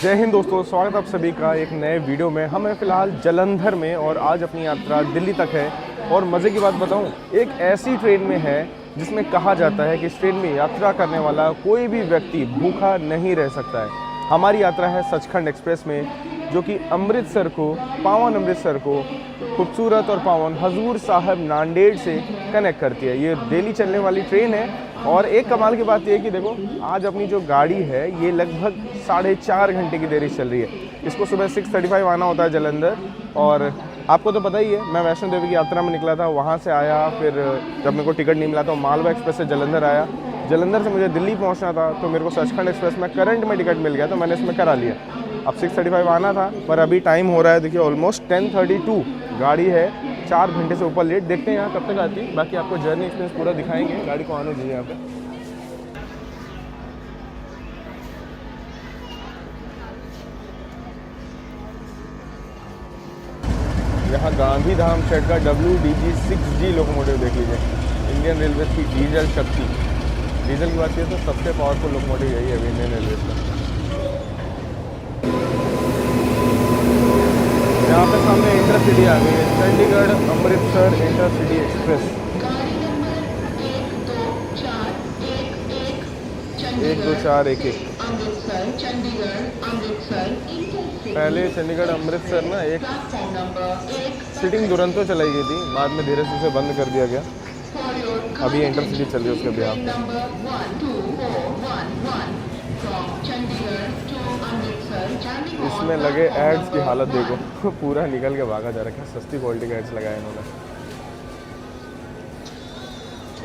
जय हिंद दोस्तों, स्वागत आप सभी का एक नए वीडियो में। हम हैं फ़िलहाल जालंधर में और आज अपनी यात्रा दिल्ली तक है। और मज़े की बात बताऊं, एक ऐसी ट्रेन में है जिसमें कहा जाता है कि इस ट्रेन में यात्रा करने वाला कोई भी व्यक्ति भूखा नहीं रह सकता है। हमारी यात्रा है सचखंड एक्सप्रेस में, जो कि अमृतसर को, पावन अमृतसर को खूबसूरत और पावन हजूर साहब नांदेड़ से कनेक्ट करती है। ये डेली चलने वाली ट्रेन है। और एक कमाल की बात यह है कि देखो, आज अपनी जो गाड़ी है ये लगभग 4.5 घंटे की देरी चल रही है। इसको सुबह 6:35 आना होता है जालंधर। और आपको तो पता ही है, मैं वैष्णो देवी की यात्रा में निकला था, वहाँ से आया, फिर जब मेरे को टिकट नहीं मिला तो मालवा एक्सप्रेस से जालंधर आया। जालंधर से मुझे दिल्ली पहुँचना था तो मेरे को सचखंड एक्सप्रेस में करंट में टिकट मिल गया, तो मैंने इसमें करा लिया। अब 6:35 आना था, पर अभी टाइम हो रहा है, देखिए ऑलमोस्ट 10:32। गाड़ी है 4 घंटे से ऊपर लेट। देखते हैं यहाँ कब तक आती है। बाकी आपको जर्नी एक्सपीरियंस पूरा दिखाएंगे। गाड़ी को आने दीजिए यहाँ पे। यहाँ गांधीधाम शेड का WDG-6G लोकोमोटिव देख लीजिए। इंडियन रेलवे की डीजल शक्ति। डीजल की बात की तो सबसे पावरफुल लोकोमोटिव यही है इंडियन रेलवे का। यहाँ पे सामने इंटरसिटी आ गई है, चंडीगढ़ अमृतसर इंटरसिटी एक्सप्रेस। 12411 पहले चंडीगढ़ अमृतसर ना एक सिटिंग दुरंतो चलाई गई थी, बाद में धीरे से उसे बंद कर दिया गया। अभी इंटरसिटी चल रही है उसके बिहाफ पे। इसमें लगे एड्स की हालत देखो, पूरा निकल के भागा जा रहा है। सस्ती क्वालिटी का एड्स लगाया इन्होंने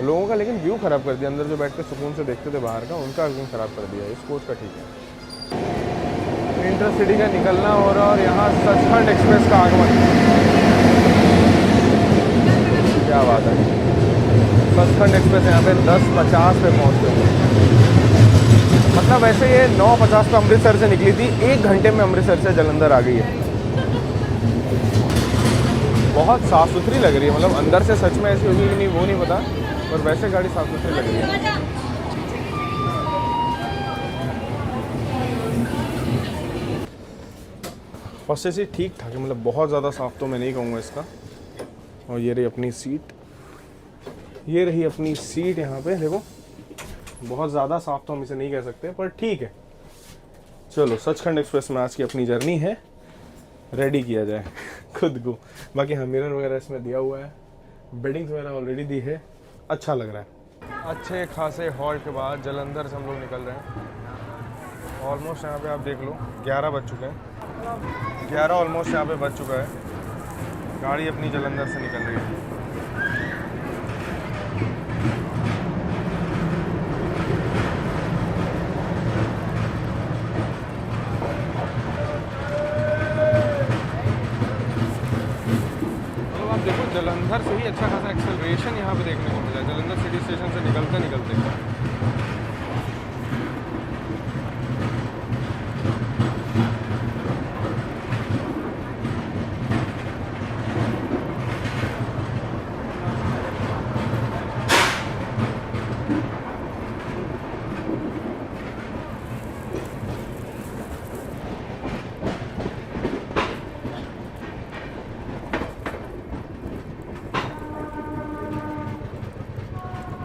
लोगों का, लेकिन व्यू खराब कर दिया। अंदर जो बैठ के सुकून से देखते थे बाहर का, उनका व्यू खराब कर दिया। इस कोच का ठीक है। इंटरसिटी का निकलना हो रहा और यहाँ सचखंड एक्सप्रेस का आगमन। क्या बात है, सचखंड एक्सप्रेस यहाँ पे 10:50 पे पहुँचते हैं। मतलब वैसे ये 9:50 पे अमृतसर से निकली थी, 1 घंटे में अमृतसर से जालंधर आ गई है। बहुत साफ़ सुथरी लग रही है। मतलब अंदर से सच में ऐसी होगी कि नहीं वो नहीं पता, और वैसे गाड़ी साफ़ सुथरी लग रही है। फर्स्ट से ठीक ठाक है, मतलब बहुत ज़्यादा साफ़ तो मैं नहीं कहूँगा इसका। और ये रही अपनी सीट, ये रही अपनी सीट। यहाँ पे देखो, बहुत ज़्यादा साफ़ तो हम इसे नहीं कह सकते, पर ठीक है। चलो, सचखंड एक्सप्रेस में आज की अपनी जर्नी है, रेडी किया जाए खुद को। बाकी हाँ, मिरर वगैरह इसमें दिया हुआ है, बेडिंग्स वगैरह ऑलरेडी दी है, अच्छा लग रहा है। अच्छे खासे हॉल्ट के बाद जालंधर से हम लोग निकल रहे हैं। ऑलमोस्ट यहाँ पे आप देख लो 11 बज चुके हैं। 11 ऑलमोस्ट यहाँ पे बज चुका है। गाड़ी अपनी जालंधर से निकल रही है। देखो, जालंधर से ही अच्छा खासा एक्सेलरेशन यहाँ पे देखने को मिला है, जालंधर सिटी स्टेशन से निकलते निकलते।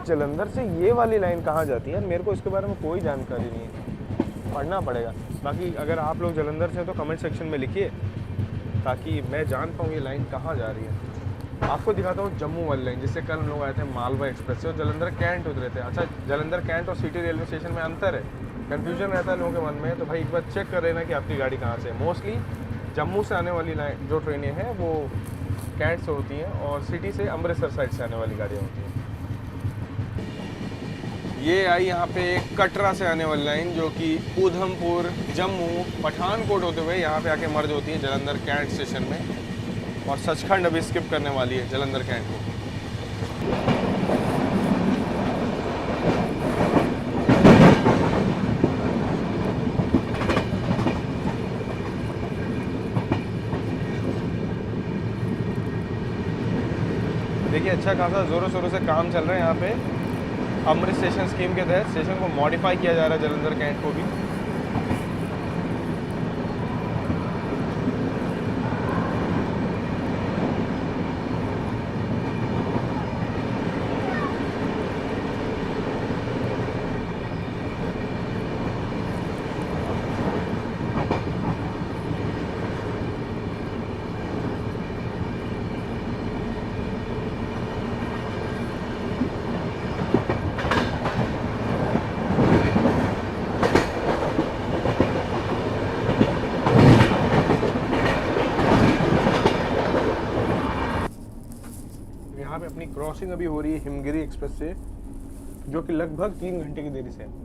जालंधर से ये वाली लाइन कहाँ जाती है मेरे को इसके बारे में कोई जानकारी नहीं है, पढ़ना पड़ेगा। बाकी अगर आप लोग जालंधर से हैं तो कमेंट सेक्शन में लिखिए, ताकि मैं जान पाऊँ ये लाइन कहाँ जा रही है। आपको दिखाता हूँ जम्मू वाली लाइन, जिससे कल हम लोग आए थे मालवा एक्सप्रेस से और जालंधर कैंट उतरे थे। अच्छा, जालंधर कैंट और सिटी रेलवे स्टेशन में अंतर है, कन्फ्यूजन रहता है लोगों के मन में। तो भाई एक बार चेक कर लेना कि आपकी गाड़ी कहाँ से है। मोस्टली जम्मू से आने वाली लाइन जो ट्रेनें हैं वो कैंट से होती हैं, और सिटी से अमृतसर साइड से आने वाली गाड़ियाँ होती हैं। ये आई यहाँ पे कटरा से आने वाली लाइन, जो कि उधमपुर, जम्मू, पठानकोट होते हुए यहाँ पे आके मर्ज होती है जालंधर कैंट स्टेशन में। और सचखंड अभी स्किप करने वाली है जालंधर कैंट को। देखिए, अच्छा खासा ज़ोरों शोरों से काम चल रहा है यहाँ पे। अमृत स्टेशन स्कीम के तहत स्टेशन को मॉडिफाई किया जा रहा है जालंधर कैंट को भी। क्रॉसिंग अभी हो रही है हिमगिरी एक्सप्रेस से, जो कि लगभग 3 घंटे की देरी से है।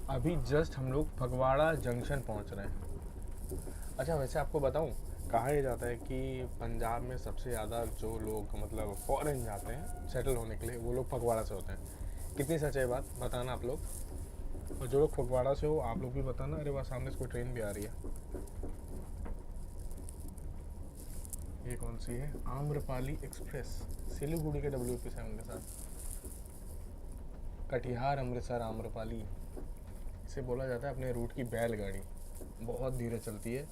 अभी जस्ट हम लोग फगवाड़ा जंक्शन पहुंच रहे हैं। अच्छा, वैसे आपको बताऊं, कहा यह जाता है कि पंजाब में सबसे ज़्यादा जो लोग मतलब फॉरेन जाते हैं सेटल होने के लिए, वो लोग फगवाड़ा से होते हैं। कितनी सच है बात, बताना आप लोग। और जो लोग फगवाड़ा से हो आप लोग भी बताना। अरे वाह, सामने से कोई ट्रेन भी आ रही है। ये कौन सी है? आम्रपाली एक्सप्रेस, सिलीगुड़ी के WP7 के साथ। कटिहार अमृतसर आम्रपाली, इसे बोला जाता है अपने रूट की बैलगाड़ी। बहुत धीरे चलती है।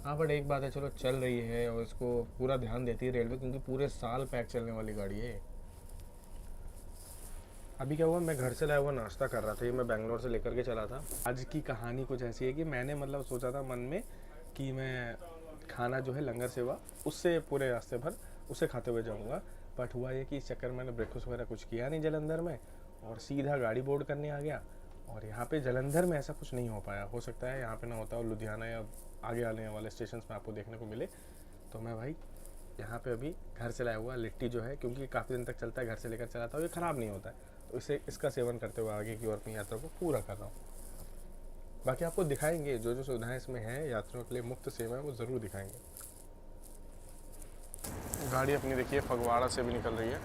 हाँ, बट एक बात है, चलो चल रही है और इसको पूरा ध्यान देती है रेलवे, क्योंकि पूरे साल पैक चलने वाली गाड़ी है। अभी क्या हुआ, मैं घर से लाया हुआ नाश्ता कर रहा था, ये मैं बैंगलोर से लेकर के चला था। आज की कहानी कुछ ऐसी है कि मैंने मतलब सोचा था मन में कि मैं खाना जो है लंगर सेवा, उससे पूरे रास्ते भर उसे खाते हुए जाऊँगा। बट हुआ ये कि इस चक्कर में मैंने ब्रेकफास्ट वगैरह कुछ किया नहीं जलंधर में, और सीधा गाड़ी बोर्ड करने आ गया। और यहाँ पे जलंधर में ऐसा कुछ नहीं हो पाया। हो सकता है यहाँ पे ना होता, और लुधियाना या आगे आने वाले स्टेशन में आपको देखने को मिले। तो मैं भाई यहाँ पे अभी घर से लाया हुआ लिट्टी जो है, क्योंकि काफ़ी दिन तक चलता है, घर से लेकर चला था, ये ख़राब नहीं होता है, तो इसका सेवन करते हुए आगे की ओर अपनी यात्रा को पूरा कर रहा हूँ। बाकी आपको दिखाएंगे जो जो सुविधाएँ इसमें हैं, यात्रियों के लिए मुफ्त सेवा है, वो ज़रूर दिखाएंगे। गाड़ी अपनी देखिए फगवाड़ा से भी निकल रही है।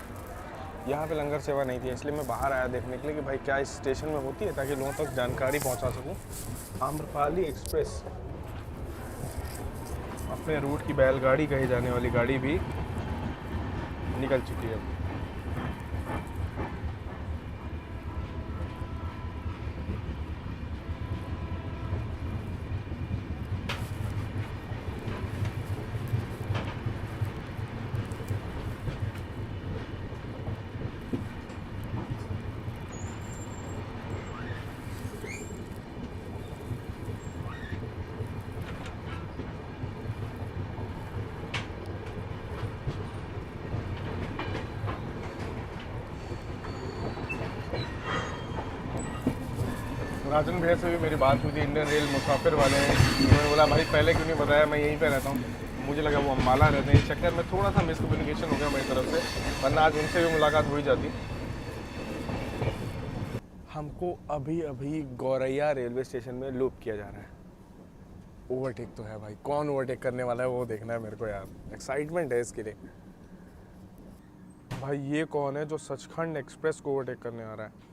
यहाँ पे लंगर सेवा नहीं थी, इसलिए मैं बाहर आया देखने के लिए कि भाई क्या इस स्टेशन में होती है, ताकि लोगों तक जानकारी पहुँचा सकूँ। आम्रपाली एक्सप्रेस, अपने रूट की बैलगाड़ी कही जाने वाली गाड़ी भी निकल चुकी है। राजन भैया से भी मेरी बात हुई थी, इंडियन रेल मुसाफिर वाले हैं। उन्होंने बोला भाई पहले क्यों नहीं बताया, मैं यहीं पे रहता हूँ। मुझे लगा वो अम्बाला रहते हैं, इस चक्कर में थोड़ा सा मिसकम्युनिकेशन हो गया मेरी तरफ से, वरना आज उनसे भी मुलाकात हो ही जाती। हमको अभी अभी गौरैया रेलवे स्टेशन में लूप किया जा रहा है। ओवरटेक तो है भाई, कौन ओवरटेक करने वाला है वो देखना है मेरे को यार, एक्साइटमेंट है इसके लिए। भाई ये कौन है जो सचखंड एक्सप्रेस को ओवरटेक करने आ रहा है?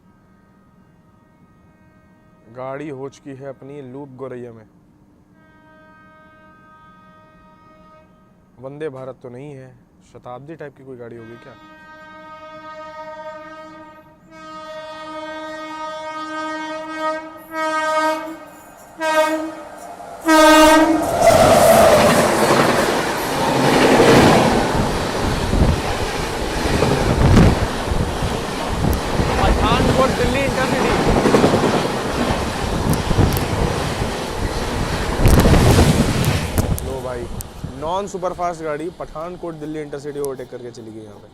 गाड़ी हो चुकी है अपनी लूप गौरैया में। वंदे भारत तो नहीं है, शताब्दी टाइप की कोई गाड़ी होगी क्या? पठानकोट दिल्ली इंटरसिटी। लो भाई, नॉन सुपरफास्ट गाड़ी पठानकोट दिल्ली इंटरसिटी ओवरटेक करके चली गई यहाँ पे।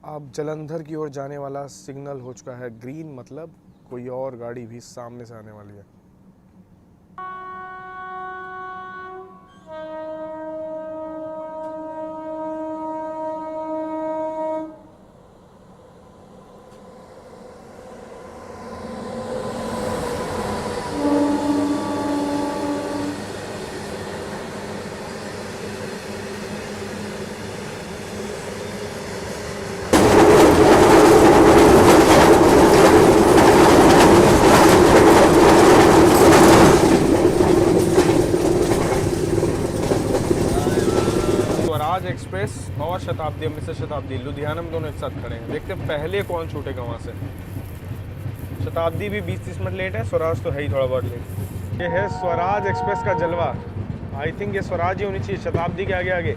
अब जलंधर की ओर जाने वाला सिग्नल हो चुका है ग्रीन, मतलब कोई और गाड़ी भी सामने से आने वाली है। स्वराज एक्सप्रेस और शताब्दी, अमृतसर शताब्दी, लुधियाना में दोनों एक साथ खड़े हैं। देखते हैं पहले कौन छूटेगा वहाँ से। शताब्दी भी 20-30 मिनट लेट है, स्वराज तो है ही थोड़ा बहुत लेट। ये है स्वराज एक्सप्रेस का जलवा। आई थिंक ये स्वराज ही होनी चाहिए, शताब्दी के आगे आगे।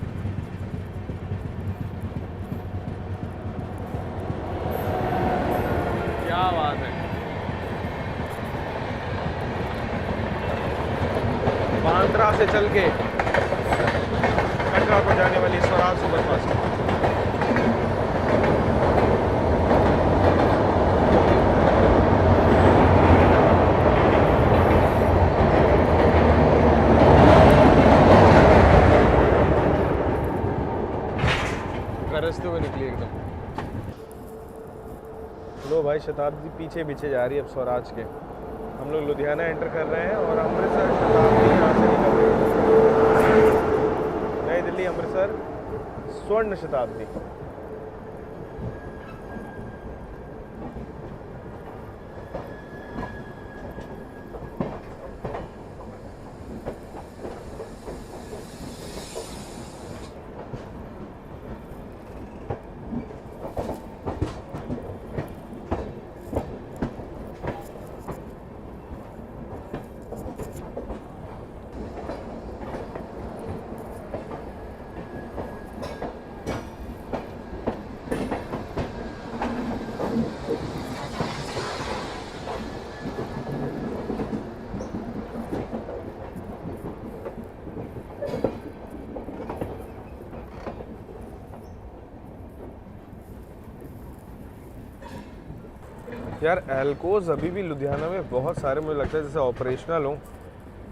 क्या बात है, बांद्रा से चल के कटरा को जाने वाली स्वराज सुपरफास्ट। गरजते हुए निकली एकदम। लो भाई, शताब्दी पीछे पीछे जा रही है अब स्वराज के। हम लोग लुधियाना एंटर कर रहे हैं और अमृतसर शताब्दी यहाँ से निकल रही है। नई दिल्ली अमृतसर स्वर्ण शताब्दी। यार एल्कोज अभी भी लुधियाना में बहुत सारे मुझे लगता है जैसे ऑपरेशनल हो,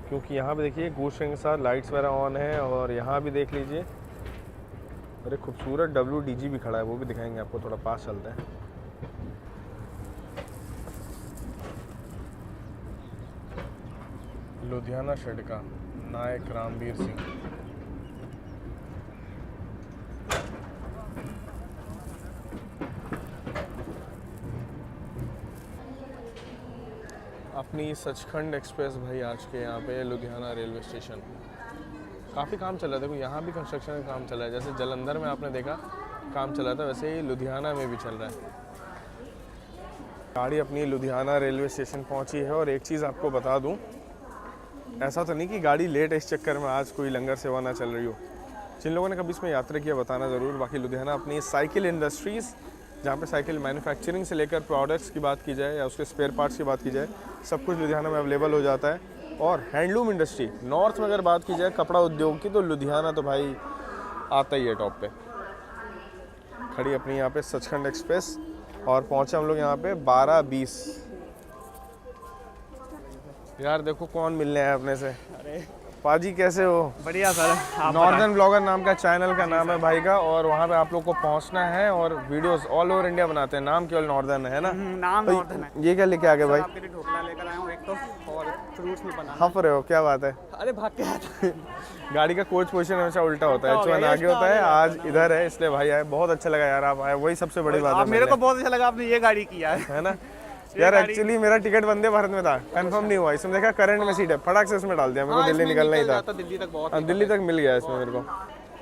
क्योंकि यहाँ पे देखिए घूस के साथ लाइट्स वगैरह ऑन है। और यहाँ भी देख लीजिए, अरे खूबसूरत WDG भी खड़ा है, वो भी दिखाएंगे आपको, थोड़ा पास चलते हैं। लुधियाना शेड का नायक रामवीर सिंह। अपनी सचखंड एक्सप्रेस भाई आज के यहाँ पे लुधियाना रेलवे स्टेशन काफ़ी काम चल रहा है। देखो यहाँ भी कंस्ट्रक्शन का काम चल रहा है, जैसे जालंधर में आपने देखा काम चल रहा था, वैसे ही लुधियाना में भी चल रहा है। गाड़ी अपनी लुधियाना रेलवे स्टेशन पहुँची है। और एक चीज़ आपको बता दूँ, ऐसा तो नहीं कि गाड़ी लेट है इस चक्कर में आज कोई लंगर सेवा ना चल रही हो। जिन लोगों ने कभी इसमें यात्रा किया बताना ज़रूर। बाकी लुधियाना अपनी साइकिल इंडस्ट्रीज़, जहाँ पे साइकिल मैन्युफैक्चरिंग से लेकर प्रोडक्ट्स की बात की जाए या उसके स्पेयर पार्ट्स की बात की जाए, सब कुछ लुधियाना में अवेलेबल हो जाता है। और हैंडलूम इंडस्ट्री नॉर्थ में अगर बात की जाए कपड़ा उद्योग की, तो लुधियाना तो भाई आता ही है टॉप पे। खड़ी अपनी यहाँ पे सचखंड एक्सप्रेस और पहुँचे हम लोग यहाँ पे 12:20। यार देखो कौन मिलने आया अपने से। अरे पाजी कैसे हो? बढ़िया सर। नॉर्दर्न ब्लॉगर नाम का चैनल का नाम है भाई का, और वहाँ पे आप लोग को पहुँचना है और वीडियोस ऑल ओवर इंडिया बनाते हैं। नाम केवल नॉर्दर्न है ना? नाम तो नॉर्दर्न है। ये क्या लेके आ गए भाई? आपके लिए ढोकला लेकर आया हूँ एक तो, और फ्रूट्स में बनाना। हंस रहे हो, क्या बात है? अरे भाग के आता गाड़ी का कोच पोजीशन हमेशा उल्टा होता है, H1 आगे होता है, आज इधर है, इसलिए भाई आए। बहुत अच्छा लगा यार आप आए, वही सबसे बड़ी बात है। मेरे को बहुत अच्छा लगा आपने ये गाड़ी किया है ना यार। एक्चुअली मेरा टिकट वंदे भारत में था, कंफर्म नहीं हुआ। इसमें देखा करंट में सीट है, फटाक से इसमें डाल दिया। मेरे को दिल्ली निकलना ही था, दिल्ली तक बहुत, दिल्ली तक मिल गया इसमें मेरे को।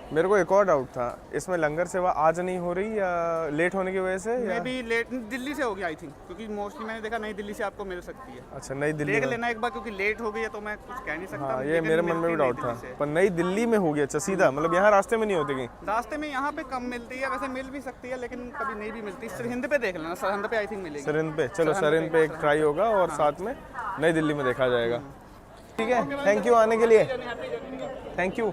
मेरे को एक और डाउट था, इसमें लंगर सेवा आज नहीं हो रही या लेट होने की वजह से? मैं भी लेट दिल्ली से हो गया आई थिंक, क्योंकि मोस्टली मैंने देखा नई दिल्ली से आपको मिल सकती है। अच्छा, नई दिल्ली देख लेना एक बार, क्योंकि लेट हो गई है तो मैं कुछ कह नहीं सकता। हाँ, ये मेरे मन में भी डाउट था, पर नई दिल्ली में हो गया। अच्छा सीधा, मतलब यहाँ रास्ते में नहीं होती कहीं? रास्ते में यहाँ पे कम मिलती है, वैसे मिल भी सकती है लेकिन कभी नहीं भी मिलती। सरहिंद पे देख लेना, सरहिंद पे आई थिंक मिलेगी। सरहिंद पे, चलो सरहिंद पे एक ट्राई होगा और साथ में नई दिल्ली में देखा जाएगा। ठीक है, थैंक यू आने के लिए, थैंक यू।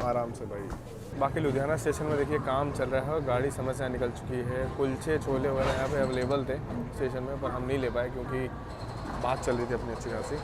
आराम से भाई। बाकी लुधियाना स्टेशन में देखिए काम चल रहा है और गाड़ी समय से निकल चुकी है। कुलचे छोले वगैरह यहाँ पे अवेलेबल थे स्टेशन में, पर हम नहीं ले पाए क्योंकि बात चल रही थी अपनी अच्छी खासी।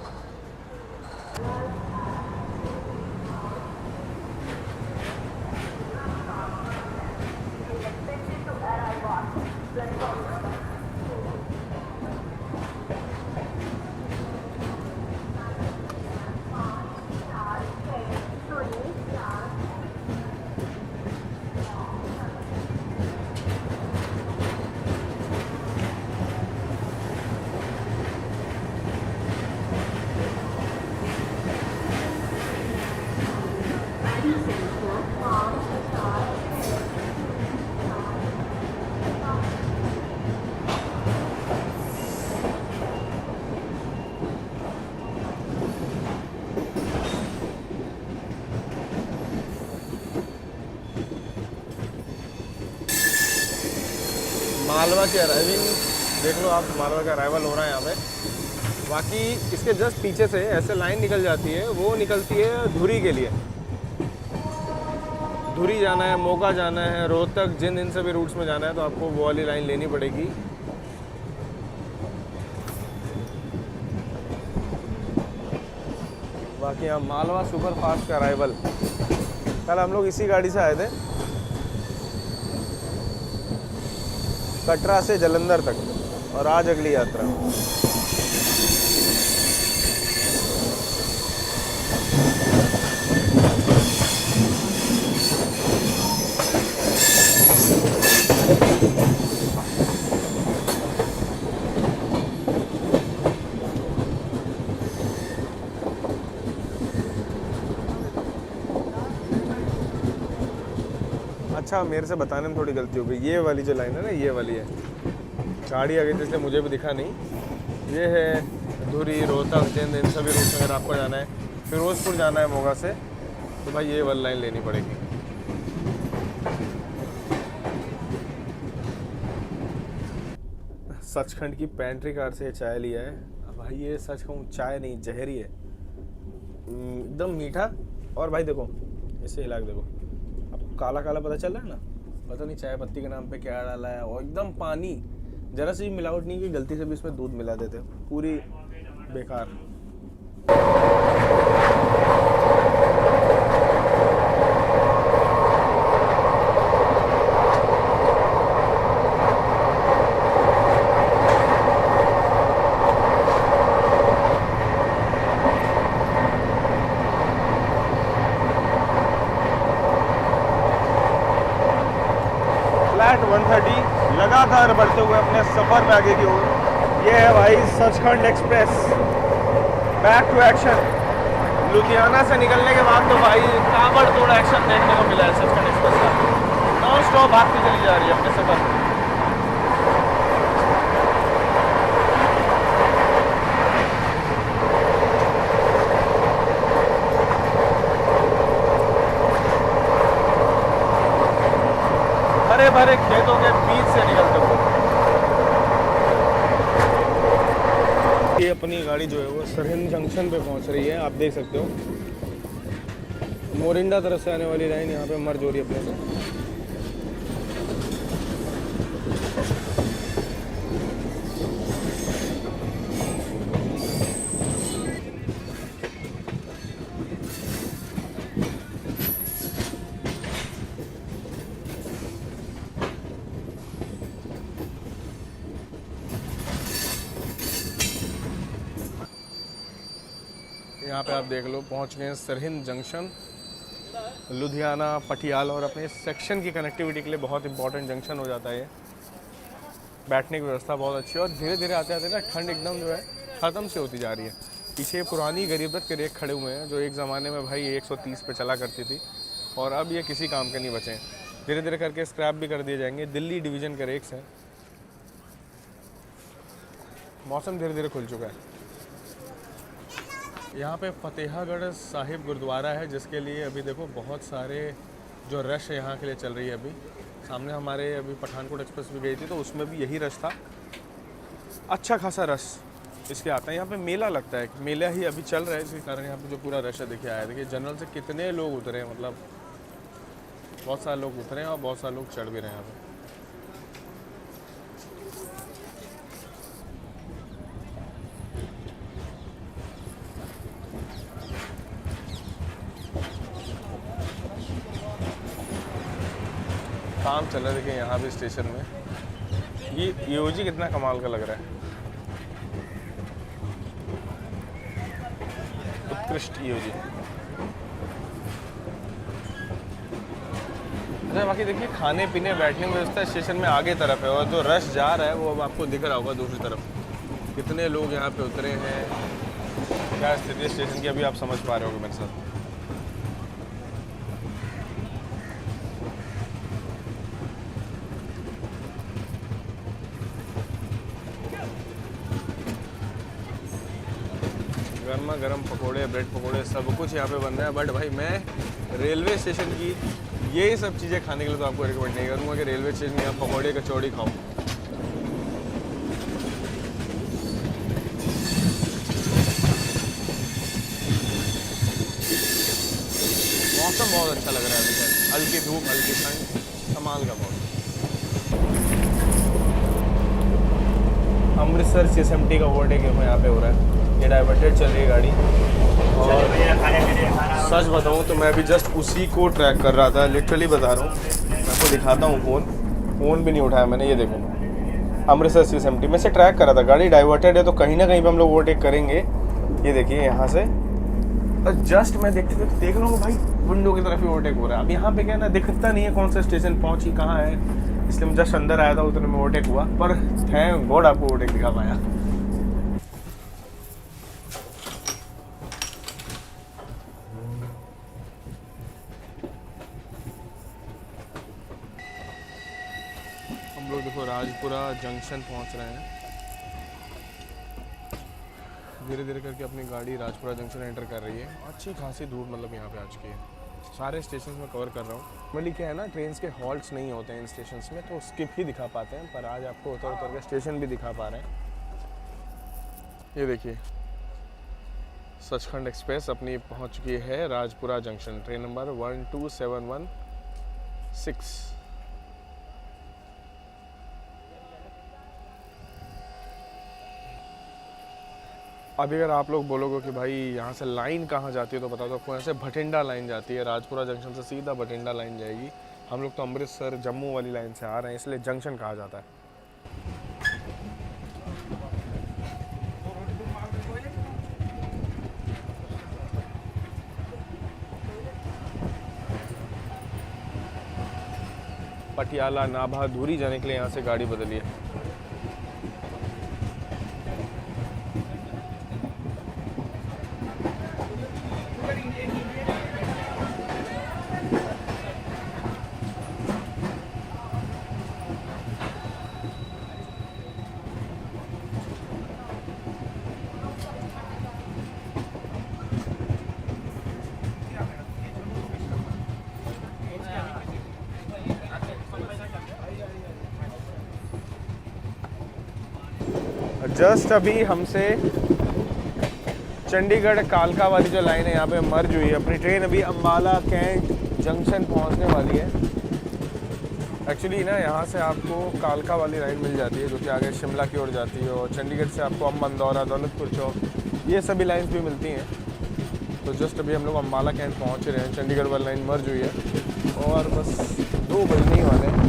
मालवा की अराइविंग देख लो आप, मालवा का अराइवल हो रहा है यहाँ पे। बाकी इसके जस्ट पीछे से ऐसे लाइन निकल जाती है, वो निकलती है धुरी के लिए। धुरी जाना है, मोगा जाना है, रोहतक, जिन इन सभी रूट्स में जाना है तो आपको वो वाली लाइन लेनी पड़ेगी। बाकी यहाँ मालवा सुपर फास्ट का अराइवल। कल हम लोग इसी गाड़ी से आए थे, कटरा से जालंधर तक, और आज अगली यात्रा। अच्छा, मेरे से बताने में थोड़ी गलती हो गई। ये वाली जो लाइन है ना, ये वाली है। गाड़ी आ गई थी इसलिए मुझे भी दिखा नहीं। ये है धुरी, रोहतक, जिंद, इन सभी रूट में अगर आपको जाना है, फिरोजपुर जाना है मोगा से, तो भाई ये वाली लाइन लेनी पड़ेगी। सचखंड की पेंट्री कार से चाय लिया है। अब भाई ये सच कहूँ, चाय नहीं, जहरी है, एकदम मीठा। और भाई देखो, इसे हिला के देखो, आपको काला काला पता चल रहा है ना, पता नहीं चाय पत्ती के नाम पे क्या डाला है। और एकदम पानी, जरा सी मिलावट नहीं की, गलती से भी इसमें दूध मिला देते, पूरी बेकार। फ्लैट 130 लगातार बढ़ते हुए अपने सफ़र में आगे की ओर। ये है भाई Sachkhand express, back to action. Ludhiana से निकलने के बाद तो भाई ताबड़तोड़ एक्शन देखने को मिला है सचखंड एक्सप्रेस का। नॉन स्टॉप भागती चली जा रही है अपने सफ़र में। हरे भरे खेतों के बीच से निकलते हुए ये अपनी गाड़ी जो है वो सरहिंद जंक्शन पे पहुंच रही है। आप देख सकते हो, मोरिंडा तरफ से आने वाली लाइन यहाँ पे मर्ज हो रही है अपने से। यहाँ पे आप देख लो, पहुँच गए हैं सरहिंद जंक्शन। लुधियाना, पटियाला और अपने सेक्शन की कनेक्टिविटी के लिए बहुत इंपॉर्टेंट जंक्शन हो जाता है ये। बैठने की व्यवस्था बहुत अच्छी है, और धीरे धीरे आते आते ना ठंड एकदम जो है ख़त्म से होती जा रही है। पीछे पुरानी गरीब रथ के रेक खड़े हुए हैं, जो एक ज़माने में भाई 130 पे चला करती थी, और अब ये किसी काम के नहीं बचे हैं। धीरे धीरे करके स्क्रैप भी कर दिए जाएंगे। दिल्ली डिवीज़न के रेक्स हैं। मौसम धीरे धीरे खुल चुका है। यहाँ पे फतेहागढ़ साहिब गुरुद्वारा है, जिसके लिए अभी देखो बहुत सारे जो रश है यहाँ के लिए चल रही है। अभी सामने हमारे अभी पठानकोट एक्सप्रेस भी गई थी, तो उसमें भी यही रश था। अच्छा खासा रश इसके आता है। यहाँ पे मेला लगता है, मेला ही अभी चल रहा है, इसके कारण यहाँ पे जो पूरा रश है देखिए आया। देखिए जनरल से कितने लोग उतरे हैं, मतलब बहुत सारे लोग उतरे हैं और बहुत सारे लोग चढ़ भी रहे हैं यहाँ पे। काम चल रहा है देखिए यहाँ भी स्टेशन में। ये ईओजी कितना कमाल का लग रहा है, उत्कृष्ट ईओजी। अच्छा, बाकी देखिए खाने पीने बैठने की व्यवस्था स्टेशन में आगे तरफ है, और जो रश जा रहा है वो अब आपको दिख रहा होगा दूसरी तरफ। कितने लोग यहाँ पे उतरे हैं, क्या स्थिति स्टेशन की अभी आप समझ पा रहे होगे मेरे साथ। गर्मा गर्म पकोड़े, ब्रेड पकोड़े, सब कुछ यहाँ पे बन रहा है। बट भाई मैं रेलवे स्टेशन की यही सब चीज़ें खाने के लिए तो आपको रिकमेंड नहीं करूँगा कि रेलवे स्टेशन में आप पकोड़े कचौड़ी खाओ। मौसम बहुत अच्छा लग रहा है अभी तक, हल्की धूप, हल्की ठंड, कमाल का मौसम। अमृतसर CSMT का ओवरटेक यहाँ पे हो रहा है। ये डाइवर्टेड चल रही है गाड़ी, और सच बताऊं तो मैं अभी जस्ट उसी को ट्रैक कर रहा था, लिटरली बता रहा हूँ। मैं आपको दिखाता हूँ, फ़ोन भी नहीं उठाया मैंने। ये देखो, अमृतसर CSMT में से ट्रैक कर रहा था। गाड़ी डाइवर्टेड है तो कहीं ना कहीं पे हम लोग ओवरटेक करेंगे। ये देखिए यहाँ से, और जस्ट मैं देखते थे देख रहा हूँ भाई विंडो की तरफ ही ओवरटेक हो रहा है। अब यहाँ पे क्या ना, दिखता नहीं है कौन सा स्टेशन पहुँची कहाँ है, इसलिए मैं जस्ट अंदर आया था, उतने में ओवरटेक हुआ। पर थैंक गॉड आपको ओवरटेक दिखा पाया। हम लोग देखो राजपुरा जंक्शन पहुंच रहे हैं। धीरे धीरे करके अपनी गाड़ी राजपुरा जंक्शन एंटर कर रही है। अच्छी खासी धूप मतलब यहाँ पे आ चुकी है। सारे स्टेशन में कवर कर रहा हूँ। मतलब क्या है ना, ट्रेन के हॉल्ट्स नहीं होते हैं इन स्टेशन में, तो स्किप ही दिखा पाते हैं। पर आज आपको उतर उतर के स्टेशन भी दिखा पा रहे हैं। ये देखिए, सचखंड एक्सप्रेस अपनी पहुँच चुकी है राजपुरा जंक्शन। Train number 12716। अभी अगर आप लोग बोलोगे कि भाई यहाँ से लाइन कहाँ जाती है, तो बता दो आपको। यहाँ से भटिंडा लाइन जाती है, राजपुरा जंक्शन से सीधा भटिंडा लाइन जाएगी। हम लोग तो अमृतसर जम्मू वाली लाइन से आ रहे हैं, इसलिए जंक्शन कहा जाता है। पटियाला, नाभा, धूरी जाने के लिए यहाँ से गाड़ी बदली है। जस्ट अभी हमसे चंडीगढ़ कालका वाली जो लाइन है यहाँ पे मर्ज हुई है। अपनी ट्रेन अभी अम्बाला कैंट जंक्शन पहुँचने वाली है। एक्चुअली ना यहाँ से आपको कालका वाली लाइन मिल जाती है, जो कि आगे शिमला की ओर जाती है, और चंडीगढ़ से आपको अम्बंदौरा, दौलतपुर चौक, ये सभी लाइन्स भी मिलती हैं। तो जस्ट अभी हम लोग अम्बाला कैंट पहुँच रहे हैं। चंडीगढ़ वाली लाइन मर्ज हुई है और बस 2 बजने ही वाले हैं।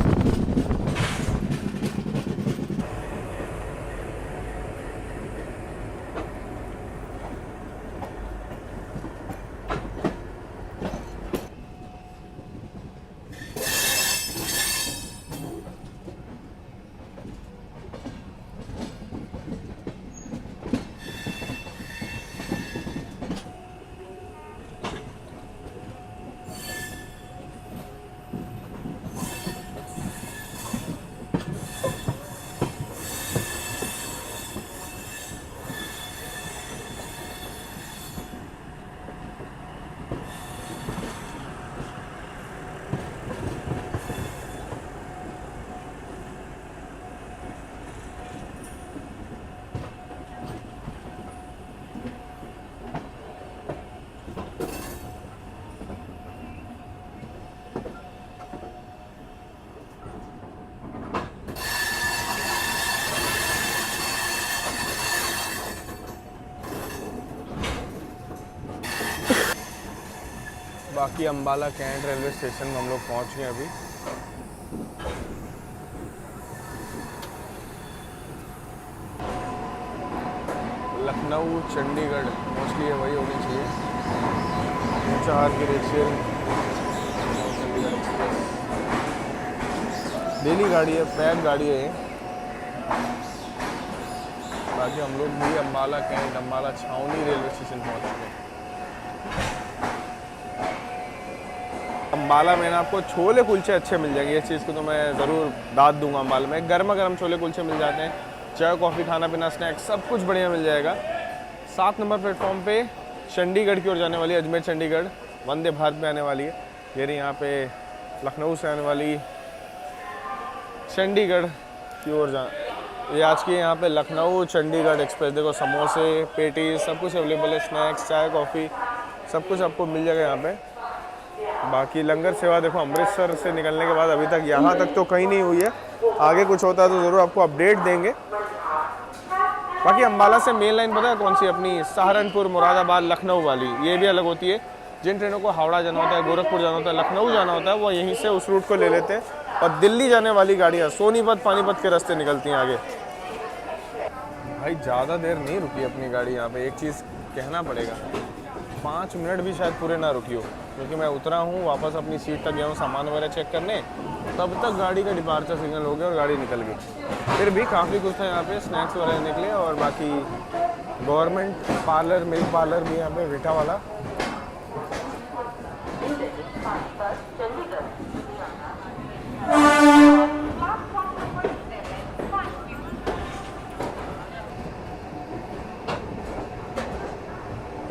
बाकी अम्बाला कैंट रेलवे स्टेशन में हम लोग पहुँच गए अभी। लखनऊ चंडीगढ़ मोस्टली ये वही होनी चाहिए। चार की रेशियल चंडीगढ़ एक्सप्रेस डेली गाड़ी है, पैक गाड़ी है ये। बाकी हम लोग भी अम्बाला कैंट, अम्बाला छावनी रेलवे स्टेशन पहुँच चुके हैं। अम्बाला में ना आपको छोले कुलचे अच्छे मिल जाएंगे, इस चीज़ को तो मैं ज़रूर दाद दूंगा। अम्बाला में गर्मा गर्म छोले कुलचे मिल जाते हैं। चाय कॉफ़ी, खाना पीना, स्नैक्स सब कुछ बढ़िया मिल जाएगा। 7 नंबर प्लेटफॉर्म पे चंडीगढ़ की ओर जाने वाली, अजमेर चंडीगढ़ वंदे भारत में आने वाली है। ये रही यहाँ पे लखनऊ से आने वाली चंडीगढ़ की ओर ये आज की यहाँ पे लखनऊ चंडीगढ़ एक्सप्रेस। देखो समोसे, पेटीज सब कुछ अवेलेबल है, स्नैक्स, चाय कॉफ़ी सब कुछ आपको मिल जाएगा यहाँ पे। बाकी लंगर सेवा देखो अमृतसर से निकलने के बाद अभी तक यहाँ तक तो कहीं नहीं हुई है। आगे कुछ होता है तो ज़रूर आपको अपडेट देंगे। बाकी अम्बाला से मेन लाइन पता है कौन सी? अपनी सहारनपुर, मुरादाबाद, लखनऊ वाली, ये भी अलग होती है। जिन ट्रेनों को हावड़ा जाना होता है, गोरखपुर जाना होता है, लखनऊ जाना होता है, वो यहीं से उस रूट को ले लेते हैं। और दिल्ली जाने वाली गाड़ियाँ सोनीपत पानीपत के रास्ते निकलती हैं आगे। भाई ज़्यादा देर नहीं रुकी अपनी गाड़ी यहाँ पे, एक चीज़ कहना पड़ेगा, 5 मिनट भी शायद पूरे ना रुकी हो, क्योंकि मैं उतरा हूँ, वापस अपनी सीट तक गया हूँ सामान वगैरह चेक करने, तब तक गाड़ी का डिपार्चर सिग्नल हो गया और गाड़ी निकल गई। फिर भी काफ़ी कुछ था यहाँ पे, स्नैक्स वगैरह निकले और बाकी गवर्नमेंट पार्लर, मिल्क पार्लर भी यहाँ पे रीठा वाला।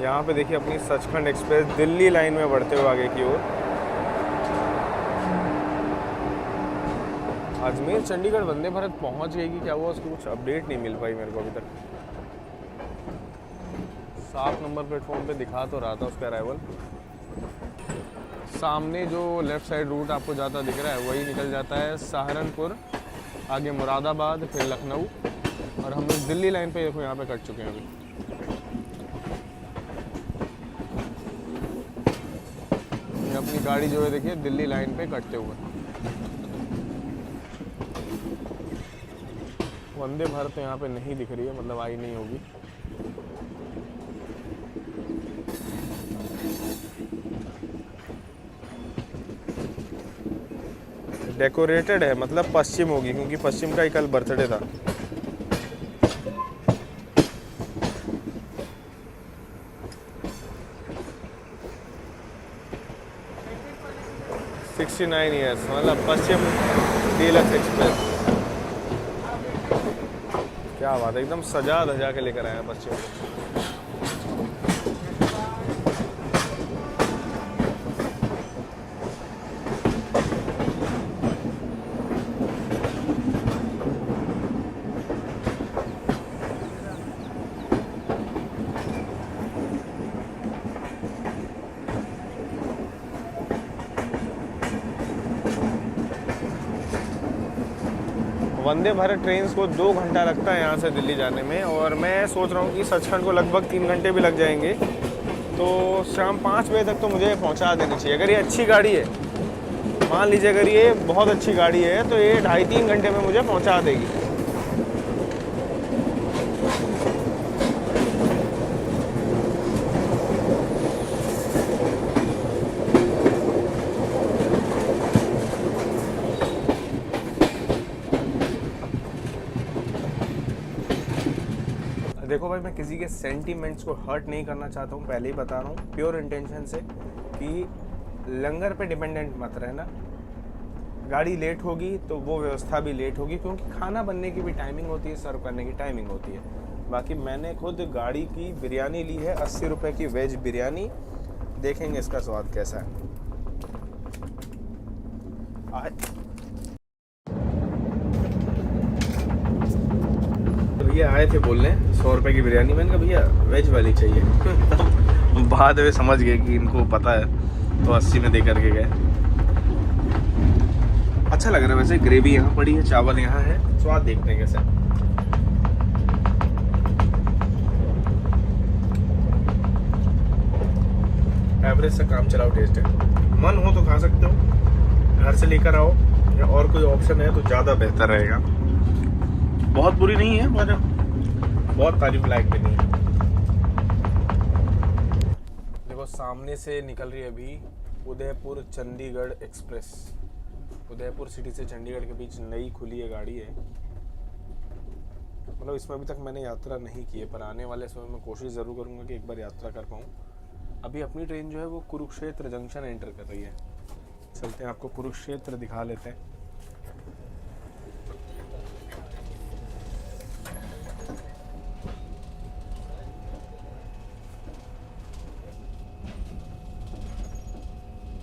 यहाँ पे देखिए अपनी सचखंड एक्सप्रेस दिल्ली लाइन में बढ़ते हुए आगे की ओर। अजमेर चंडीगढ़ वंदे भारत पहुँच गई कि क्या हुआ, उसकी कुछ अपडेट नहीं मिल पाई मेरे को अभी तक। 7 नंबर प्लेटफॉर्म पे दिखा तो रहा था उसका अराइवल। सामने जो लेफ़्ट साइड रूट आपको जाता दिख रहा है वही निकल जाता है सहारनपुर, आगे मुरादाबाद, फिर लखनऊ, और हम लोग दिल्ली लाइन पे देखो यहाँ पे कट चुके हैं अभी। अपनी गाड़ी जो है देखिए दिल्ली लाइन पे कटते हुए। वंदे भारत तो यहाँ पे नहीं दिख रही है, मतलब आई नहीं होगी। डेकोरेटेड है, मतलब पश्चिम होगी, क्योंकि पश्चिम का ही कल बर्थडे था। $69 ईयर्स, मतलब पश्चिम डीलक्स एक्सप्रेस। क्या बात है, एकदम सजा धजा के लेकर आए हैं पश्चिम को। वंदे भारत ट्रेन्स को 2 घंटा लगता है यहाँ से दिल्ली जाने में, और मैं सोच रहा हूँ कि सचखंड को लगभग 3 घंटे भी लग जाएंगे। तो शाम 5 बजे तक तो मुझे पहुँचा देनी चाहिए। अगर ये अच्छी गाड़ी है, मान लीजिए अगर ये बहुत अच्छी गाड़ी है, तो ये 2.5-3 घंटे में मुझे पहुँचा देगी। देखो भाई, मैं किसी के सेंटीमेंट्स को हर्ट नहीं करना चाहता हूँ, पहले ही बता रहा हूँ प्योर इंटेंशन से कि लंगर पे डिपेंडेंट मत रहना। गाड़ी लेट होगी तो वो व्यवस्था भी लेट होगी, क्योंकि खाना बनने की भी टाइमिंग होती है, सर्व करने की टाइमिंग होती है। बाकी मैंने खुद गाड़ी की बिरयानी ली है, 80 रुपये की वेज बिरयानी। देखेंगे इसका स्वाद कैसा है। भैया आए थे बोलने 100 रुपये की बिरयानी, मैंने कहा भैया वेज वाली चाहिए। तो बाद में समझ गए कि इनको पता है, तो 80 में दे करके गए। अच्छा लग रहा है वैसे, ग्रेवी यहाँ पड़ी है, चावल यहाँ है, स्वाद देखते हैं कैसे। एवरेज से काम चलाओ टेस्ट है, मन हो तो खा सकते हो, घर से लेकर आओ, या और कोई ऑप्शन है तो ज़्यादा बेहतर रहेगा। बहुत बुरी नहीं है, पर बहुत तारीफ लायक भी नहीं है। देखो सामने से निकल रही है अभी उदयपुर चंडीगढ़ एक्सप्रेस। उदयपुर सिटी से चंडीगढ़ के बीच नई खुली है गाड़ी है, मतलब इसमें अभी तक मैंने यात्रा नहीं की है, पर आने वाले समय में कोशिश ज़रूर करूँगा कि एक बार यात्रा कर पाऊँ। अभी अपनी ट्रेन जो है वो कुरुक्षेत्र जंक्शन एंटर कर रही है। चलते हैं, आपको कुरुक्षेत्र दिखा लेते हैं।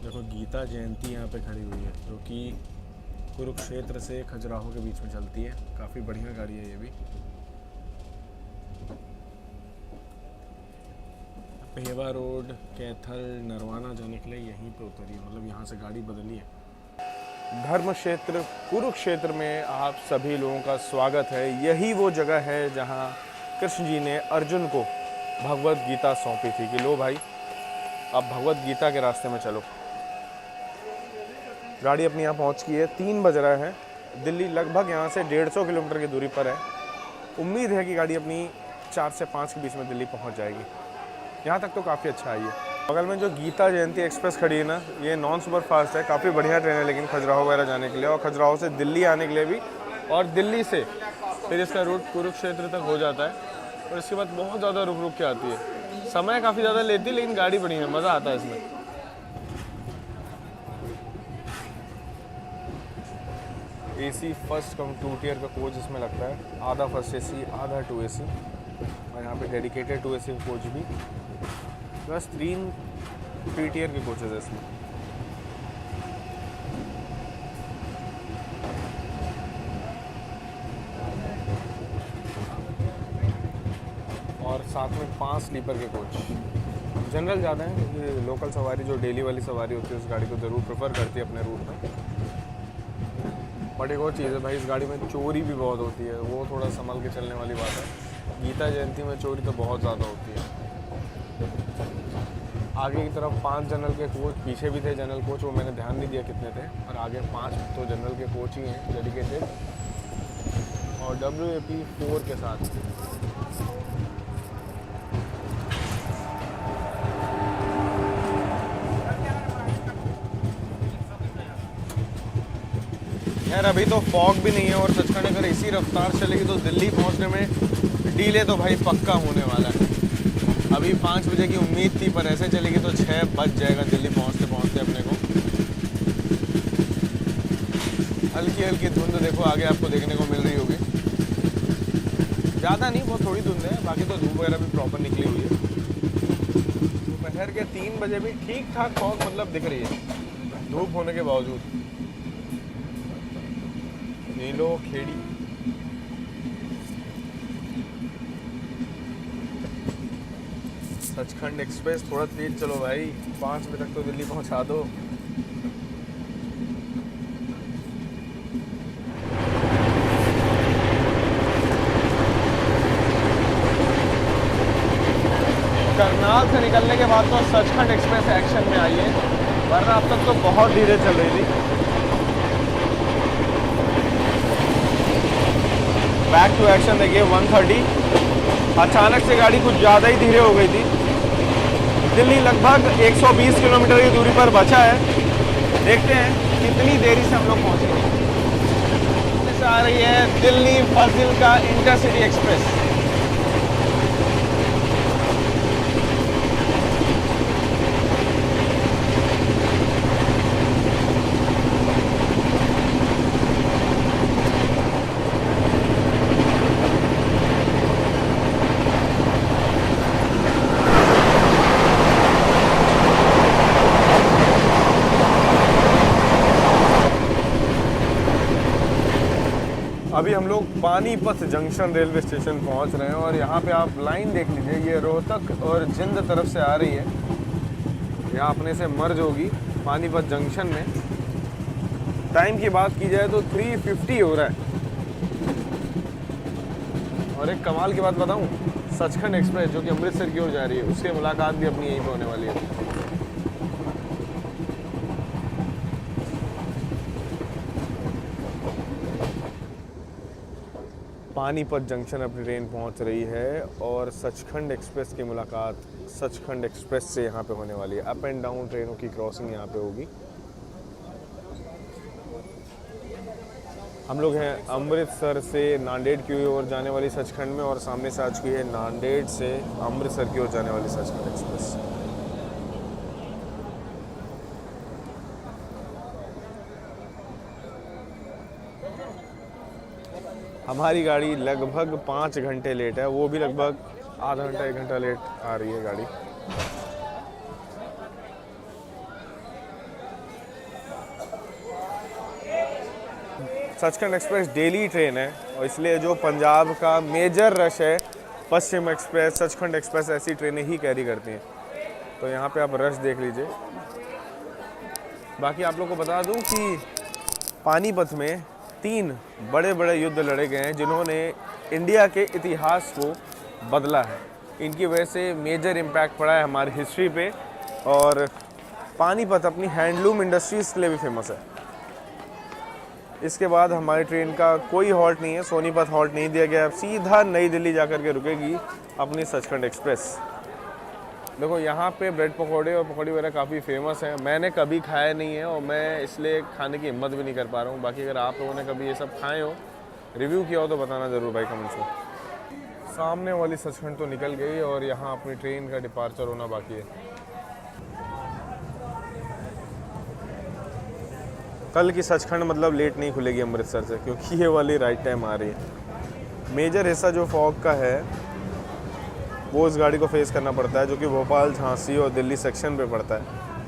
देखो गीता जयंती यहाँ पे खड़ी हुई है, जो कि कुरुक्षेत्र से खजुराहो के बीच में चलती है। काफ़ी बढ़िया गाड़ी है ये भी। पेवा रोड, कैथल, नरवाना जाने के लिए यहीं पे उतरी है, मतलब यहाँ से गाड़ी बदली है। धर्म क्षेत्र कुरुक्षेत्र में आप सभी लोगों का स्वागत है। यही वो जगह है जहाँ कृष्ण जी ने अर्जुन को भगवत गीता सौंपी थी कि लो भाई अब भगवत गीता के रास्ते में चलो। गाड़ी अपनी यहाँ पहुँच गई है, 3 बज रहा है। दिल्ली लगभग यहाँ से 150 किलोमीटर की दूरी पर है। उम्मीद है कि गाड़ी अपनी 4 से 5 के बीच में दिल्ली पहुँच जाएगी। यहाँ तक तो काफ़ी अच्छा आई है। बगल में जो गीता जयंती एक्सप्रेस खड़ी है ना, ये नॉन सुपर फास्ट है, काफ़ी बढ़िया ट्रेन है लेकिन खजुराहो वगैरह जाने के लिए, और खजुराहो से दिल्ली आने के लिए भी, और दिल्ली से फिर इसका रूट कुरुक्षेत्र तक हो जाता है और इसके बाद बहुत ज़्यादा रुक रुक के आती है। समय काफ़ी ज़्यादा लेती है लेकिन गाड़ी बढ़िया है, मज़ा आता है इसमें। AC फर्स्ट कम 2 टियर का कोच इसमें लगता है, आधा फर्स्ट AC आधा 2 AC, और यहाँ पे डेडिकेटेड 2 AC कोच भी, बस 3 टियर के कोचेज है इसमें। और साथ में 5 स्लीपर के कोच। जनरल ज़्यादा है क्योंकि लोकल सवारी जो डेली वाली सवारी होती है उस गाड़ी को ज़रूर प्रेफर करती है अपने रूट में। बट एक और चीज़ है भाई, इस गाड़ी में चोरी भी बहुत होती है, वो थोड़ा संभल के चलने वाली बात है। गीता जयंती में चोरी तो बहुत ज़्यादा होती है। आगे की तरफ 5 जनरल के कोच, पीछे भी थे जनरल कोच, वो मैंने ध्यान नहीं दिया कितने थे, और आगे 5 तो जनरल के कोच ही हैं डेडिकेटेड, और WAP 4 के साथ। यार अभी तो फॉग भी नहीं है, और सचखंड अगर इसी रफ्तार चलेगी तो दिल्ली पहुंचने में डिले तो भाई पक्का होने वाला है। अभी 5 बजे की उम्मीद थी, पर ऐसे चलेगी तो 6 बज जाएगा दिल्ली पहुंचते पहुंचते अपने को। हल्की हल्की धुंध देखो आगे आपको देखने को मिल रही होगी, ज़्यादा नहीं, बहुत थोड़ी धुंध है, बाकी तो धूप वगैरह भी प्रॉपर निकली हुई है। दोपहर के 3 बजे भी ठीक ठाक फॉग मतलब दिख रही है धूप होने के बावजूद। नीलो खेड़ी सचखंड एक्सप्रेस, थोड़ा तेज चलो भाई, 5 बजे तक तो दिल्ली पहुंचा दो। करनाल से निकलने के बाद तो सचखंड एक्सप्रेस एक्शन में आई है, वरना अब तक तो बहुत धीरे चल रही थी। बैक टू एक्शन देखिए 130। अचानक से गाड़ी कुछ ज़्यादा ही धीरे हो गई थी। दिल्ली लगभग 120 किलोमीटर की दूरी पर बचा है, देखते हैं कितनी देरी से हम लोग पहुँचेंगे। से आ रही है दिल्ली फाजिल्का इंटरसिटी एक्सप्रेस। अभी हम लोग पानीपत जंक्शन रेलवे स्टेशन पहुंच रहे हैं, और यहाँ पे आप लाइन देख लीजिए, ये रोहतक और जिंद तरफ से आ रही है, यहाँ अपने से मर्ज होगी पानीपत जंक्शन में। टाइम की बात की जाए तो 3:50 हो रहा है। और एक कमाल की बात बताऊं, सचखंड एक्सप्रेस जो कि अमृतसर की ओर जा रही है, उससे मुलाकात भी अपनी यहीं पर होने वाली है। पानीपत जंक्शन अपनी ट्रेन पहुंच रही है, और सचखंड एक्सप्रेस की मुलाकात सचखंड एक्सप्रेस से यहाँ पे होने वाली है। अप एंड डाउन ट्रेनों की क्रॉसिंग यहाँ पे होगी। हम लोग हैं अमृतसर से नांदेड़ की ओर जाने वाली सचखंड में, और सामने से आ चुकी है नांदेड़ से अमृतसर की ओर जाने वाली सचखंड एक्सप्रेस। हमारी गाड़ी लगभग 5 घंटे लेट है, वो भी लगभग आधा घंटा 1 घंटा लेट आ रही है गाड़ी। सचखंड एक्सप्रेस डेली ट्रेन है, और इसलिए जो पंजाब का मेजर रश है, पश्चिम एक्सप्रेस, सचखंड एक्सप्रेस ऐसी ट्रेनें ही कैरी करती हैं। तो यहाँ पे आप रश देख लीजिए। बाकी आप लोग को बता दूं कि पानीपत में 3 बड़े बड़े युद्ध लड़े गए हैं जिन्होंने इंडिया के इतिहास को बदला है। इनकी वजह से मेजर इम्पैक्ट पड़ा है हमारी हिस्ट्री पे, और पानीपत अपनी हैंडलूम इंडस्ट्रीज़ के लिए भी फेमस है। इसके बाद हमारी ट्रेन का कोई हॉल्ट नहीं है, सोनीपत हॉल्ट नहीं दिया गया, अब सीधा नई दिल्ली जाकर के रुकेगी अपनी सचखंड एक्सप्रेस। देखो यहाँ पे ब्रेड पकौड़े और पकौड़ी वगैरह काफ़ी फेमस हैं। मैंने कभी खाया नहीं है और मैं इसलिए खाने की हिम्मत भी नहीं कर पा रहा हूँ। बाकी अगर आप लोगों ने कभी ये सब खाए हो, रिव्यू किया हो तो बताना ज़रूर भाई कमेंट्स में। सामने वाली सचखंड तो निकल गई और यहाँ अपनी ट्रेन का डिपार्चर होना बाकी है। कल की सचखंड मतलब लेट नहीं खुलेगी अमृतसर से, क्योंकि ये वाली राइट टाइम आ रही है। मेजर हिस्सा जो फॉग का है वो इस गाड़ी को फेस करना पड़ता है, जो कि भोपाल, झांसी और दिल्ली सेक्शन पे पड़ता है।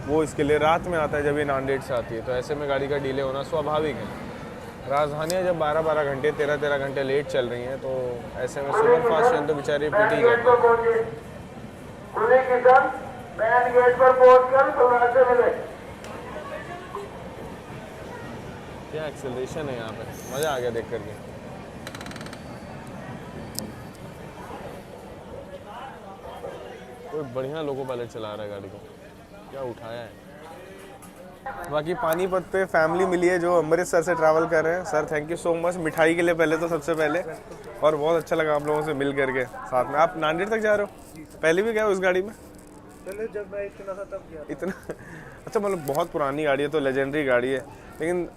वो इसके लिए रात में आता है जब ये नांदेड़ से आती है, तो ऐसे में गाड़ी का डिले होना स्वाभाविक है। राजधानियाँ जब 12-12 घंटे 13-13 घंटे लेट चल रही हैं, तो ऐसे में सुपर फास्ट ट्रेन तो बेचारी पिट ही जाती है। क्या एक्सेलरेशन है यहाँ पे, मज़ा आ गया देख करके। कोई बढ़िया लोको पायलट चला रहा है गाड़ी को, क्या उठाया है। बाकी पानीपत पे फैमिली मिली है जो अमृतसर से ट्रैवल कर रहे हैं। Sir thank you so much मिठाई के लिए पहले तो, सबसे पहले, और बहुत अच्छा लगा आप लोगों से मिल करके साथ में। आप नांदेड़ तक जा रहे हो? पहले भी गए हो इस गाड़ी में? पहले जब मैं इतना था तब गया। इतना अच्छा, मतलब बहुत पुरानी गाड़ी है तो लेजेंडरी गाड़ी है, लेकिन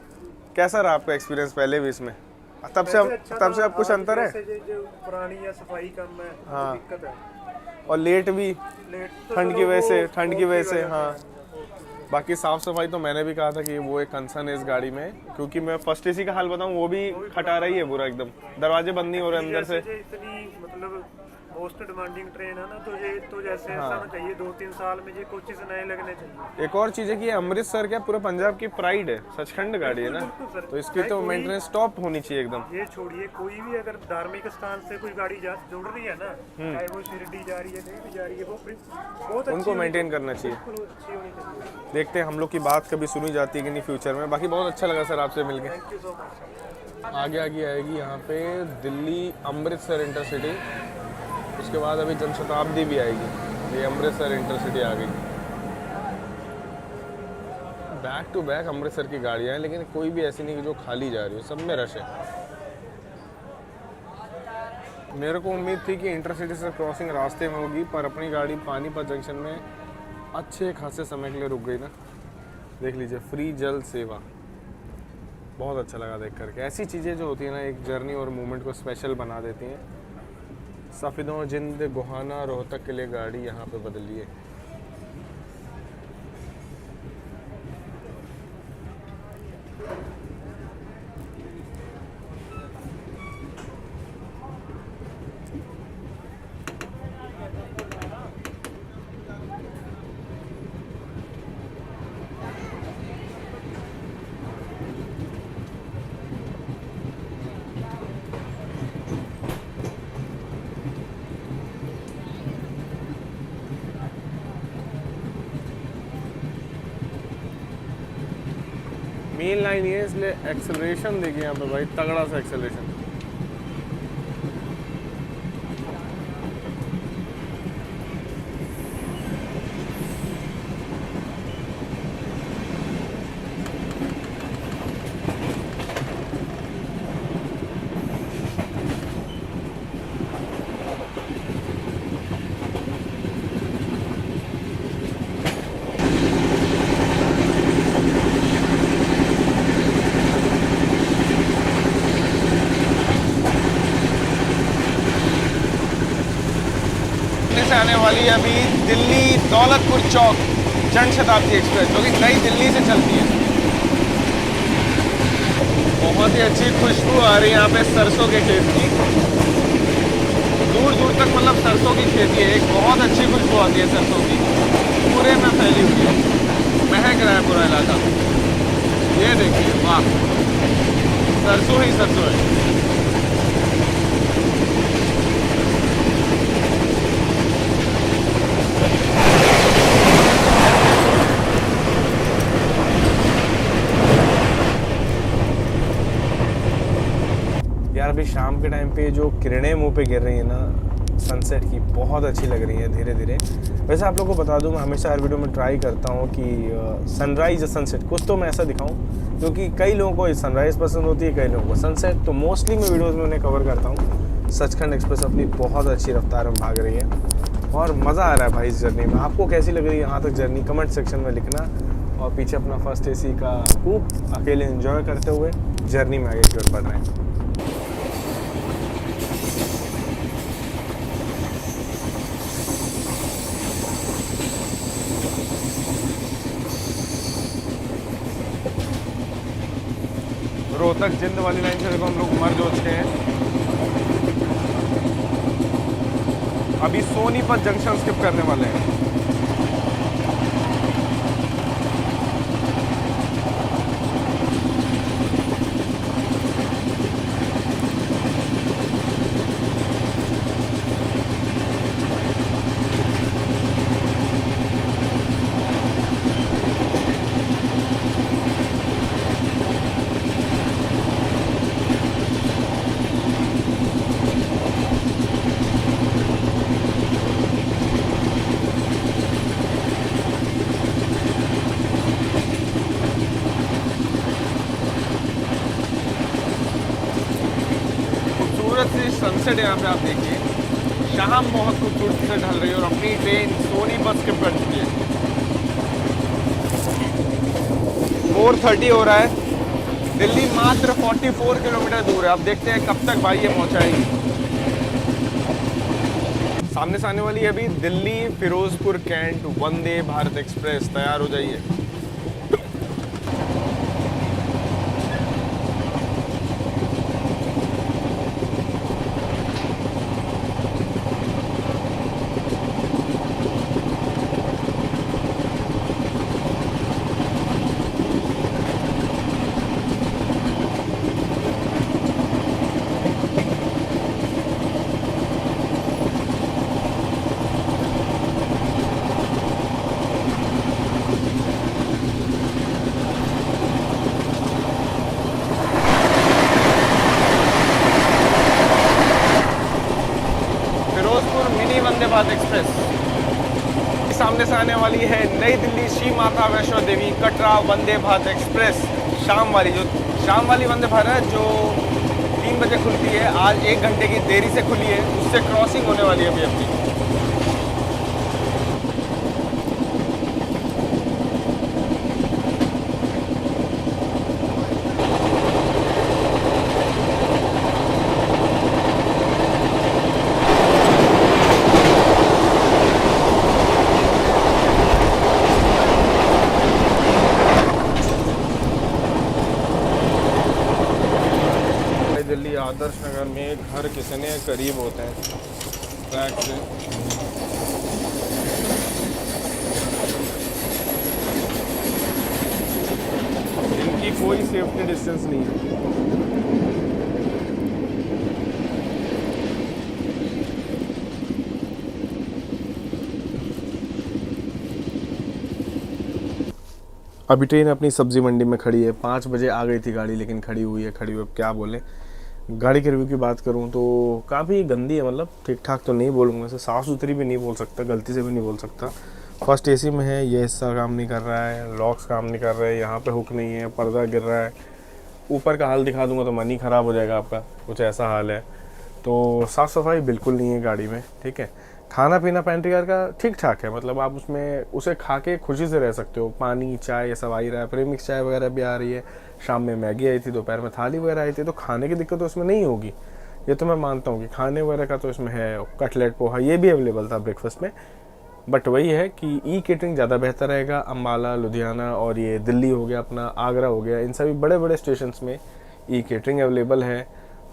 कैसा रहा आपका एक्सपीरियंस पहले भी इसमें? तब से अब कुछ अंतर है? जो पुरानी है, सफाई कम है, हाँ, दिक्कत है, और लेट भी ठंड की वजह से। हाँ, बाकी साफ़ सफाई तो मैंने भी कहा था कि वो एक कंसर्न है इस गाड़ी में, क्योंकि मैं फर्स्ट एसी का हाल बताऊं, वो भी खटा रही है पूरा एकदम, दरवाजे बंद नहीं हो रहे अंदर से। इतनी मतलब मोस्ट डिमांडिंग ट्रेन है ना, तो ये तो जैसे ऐसा होना चाहिए 2-3 साल में ये कोचिस नए लगने चाहिए। एक और चीज़ है कि अमृतसर क्या पूरा पंजाब की प्राइड है, सचखंड गाड़ी है ना, तो इसकी तो मेंटेनेंस टॉप होनी चाहिए एकदम। ये छोड़िए, कोई भी अगर धार्मिक स्थान से कोई गाड़ी जुड़ रही है ना, चाहे वो शिरडी जा रही है, कहीं भी जा रही है, वो बहुत उनको मेंटेन करना चाहिए। अच्छी होनी चाहिए। देखते हैं हम लोग की बात कभी सुनी जाती है कि नहीं फ्यूचर में। बाकी बहुत अच्छा लगा सर आपसे मिलके। Thank you so much. आगे आएगी यहाँ पे दिल्ली अमृतसर इंटरसिटी, उसके बाद अभी जनशताब्दी भी आएगी। ये अमृतसर इंटरसिटी आ गई। बैक टू बैक अमृतसर की गाड़ियाँ हैं, लेकिन कोई भी ऐसी नहीं कि जो खाली जा रही हो, सब में रश है। मेरे को उम्मीद थी कि इंटरसिटी से क्रॉसिंग रास्ते में होगी, पर अपनी गाड़ी पानीपत जंक्शन में अच्छे खासे समय के लिए रुक गई ना। देख लीजिए, फ्री जल सेवा, बहुत अच्छा लगा देख करके। ऐसी चीज़ें जो होती है ना, एक जर्नी और मूवमेंट को स्पेशल बना देती हैं। सफ़िदों जिंद गोहाना रोहतक के लिए गाड़ी यहाँ पे बदली है। मेन लाइन ये है, इसलिए एक्सेलरेशन देखिए यहाँ पे भाई, तगड़ा सा एक्सेलरेशन। से आने वाली है अभी दिल्ली दौलतपुर चौक जनशताब्दी एक्सप्रेस, जो कि नई दिल्ली से चलती है। बहुत ही अच्छी खुशबू आ रही है यहाँ पे सरसों के खेत की, दूर दूर तक मतलब सरसों की खेती है। एक बहुत अच्छी खुशबू आती है सरसों की, पूरे में फैली हुई है, महक रहा है पूरा इलाका। ये देखिए, वाह, सरसों ही सरसों है। यार अभी शाम के टाइम पे जो किरणें मुंह पे गिर रही है ना, सनसेट की बहुत अच्छी लग रही है धीरे धीरे। वैसे आप लोगों को बता दूं, मैं हमेशा हर वीडियो में ट्राई करता हूं कि सनराइज़ या सनसेट कुछ तो मैं ऐसा दिखाऊं, क्योंकि कई लोगों को सनराइज़ पसंद होती है, कई लोगों को सनसेट। तो मोस्टली मैं वीडियोज़ में उन्हें कवर करता हूँ। सचखंड एक्सप्रेस अपनी बहुत अच्छी रफ्तार में भाग रही है और मज़ा आ रहा है भाई इस जर्नी में। आपको कैसी लग रही है यहाँ तक जर्नी, कमेंट सेक्शन में लिखना। और पीछे अपना फर्स्ट AC का खूब अकेले एंजॉय करते हुए जर्नी में आगे की ओर बढ़ रहे हैं। रोहतक जिंद वाली लाइन से देखो हम लोग मर्ज हो चुके हैं। अभी सोनीपत जंक्शन स्किप करने वाले हैं। सनसेट यहाँ पे आप देखिए, शाम बहुत खूबसूरती से ढल रही है और अपनी ट्रेन सोनीपत स्किप कर चुकी है। 4:30 हो रहा है। दिल्ली मात्र 44 किलोमीटर दूर है। अब देखते हैं कब तक भाई ये पहुँचाएगी। सामने से आने वाली है अभी दिल्ली फिरोजपुर कैंट वंदे भारत एक्सप्रेस। तैयार हो जाइए। वंदे भारत एक्सप्रेस। सामने से आने वाली है नई दिल्ली श्री माता वैष्णो देवी कटरा वंदे भारत एक्सप्रेस। शाम वाली वंदे भारत जो 3 बजे खुलती है, आज 1 घंटे की देरी से खुली है। उससे क्रॉसिंग होने वाली है अभी अपनी। दिल्ली आदर्श नगर में घर कितने करीब होते हैं ट्रैक से। इनकी कोई सेफ्टी डिस्टेंस नहीं है। अभी ट्रेन अपनी सब्जी मंडी में खड़ी है। 5 बजे आ गई थी गाड़ी, लेकिन खड़ी हुई है। अब क्या बोले। गाड़ी के रिव्यू की बात करूं तो काफ़ी गंदी है, मतलब ठीक ठाक तो नहीं बोलूँगा, वैसे साफ़ सुथरी भी नहीं बोल सकता, गलती से भी नहीं बोल सकता। फर्स्ट AC में है, ये हिस्सा काम नहीं कर रहा है, लॉक्स काम नहीं कर रहे, यहाँ पे हुक नहीं है, पर्दा गिर रहा है। ऊपर का हाल दिखा दूंगा तो मन ही ख़राब हो जाएगा आपका, कुछ ऐसा हाल है। तो साफ़ सफाई बिल्कुल नहीं है गाड़ी में, ठीक है। खाना पीना पेंट्री कार का ठीक ठाक है, मतलब आप उसे खा के खुशी से रह सकते हो। पानी चाय ये सब आ ही रहा है, प्रीमिक्स चाय वगैरह भी आ रही है। शाम में मैगी आई थी, दोपहर में थाली वगैरह आई थी, तो खाने की दिक्कत तो इसमें नहीं होगी, ये तो मैं मानता हूँ कि खाने वगैरह का तो इसमें है। कटलेट पोहा ये भी अवेलेबल था ब्रेकफास्ट में। बट वही है कि ई केटरिंग ज़्यादा बेहतर रहेगा। अम्बाला, लुधियाना और ये दिल्ली हो गया, अपना आगरा हो गया, इन सभी बड़े बड़े स्टेशन में ई केटरिंग अवेलेबल है।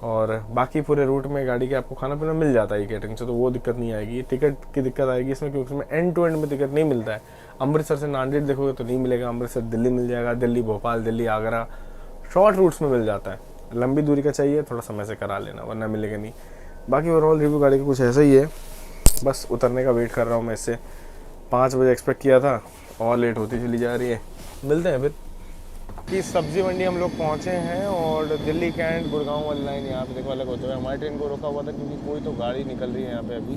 और बाकी पूरे रूट में गाड़ी के आपको खाना पीना मिल जाता है ई केटरिंग से, तो वो दिक्कत नहीं आएगी। टिकट की दिक्कत आएगी इसमें, क्योंकि इसमें एंड टू एंड में टिकट नहीं मिलता है। अमृतसर से नांदेड़ देखोगे तो नहीं मिलेगा, अमृतसर दिल्ली मिल जाएगा, दिल्ली भोपाल, दिल्ली आगरा, शॉर्ट रूट्स में मिल जाता है। लंबी दूरी का चाहिए थोड़ा समय से करा लेना, वरना मिलेगा नहीं। बाकी ओवरऑल रिव्यू गाड़ी का कुछ ऐसा ही है। बस उतरने का वेट कर रहा हूँ मैं इससे। 5 बजे एक्सपेक्ट किया था और लेट होती चली जा रही है। मिलते हैं फिर। कि सब्जी मंडी हम लोग पहुंचे हैं और दिल्ली कैंट गुड़गांव वाली लाइन यहाँ पे देखो अलग हो चुका है। हमारी ट्रेन को रोका हुआ था क्योंकि कोई तो गाड़ी निकल रही है यहाँ पे अभी,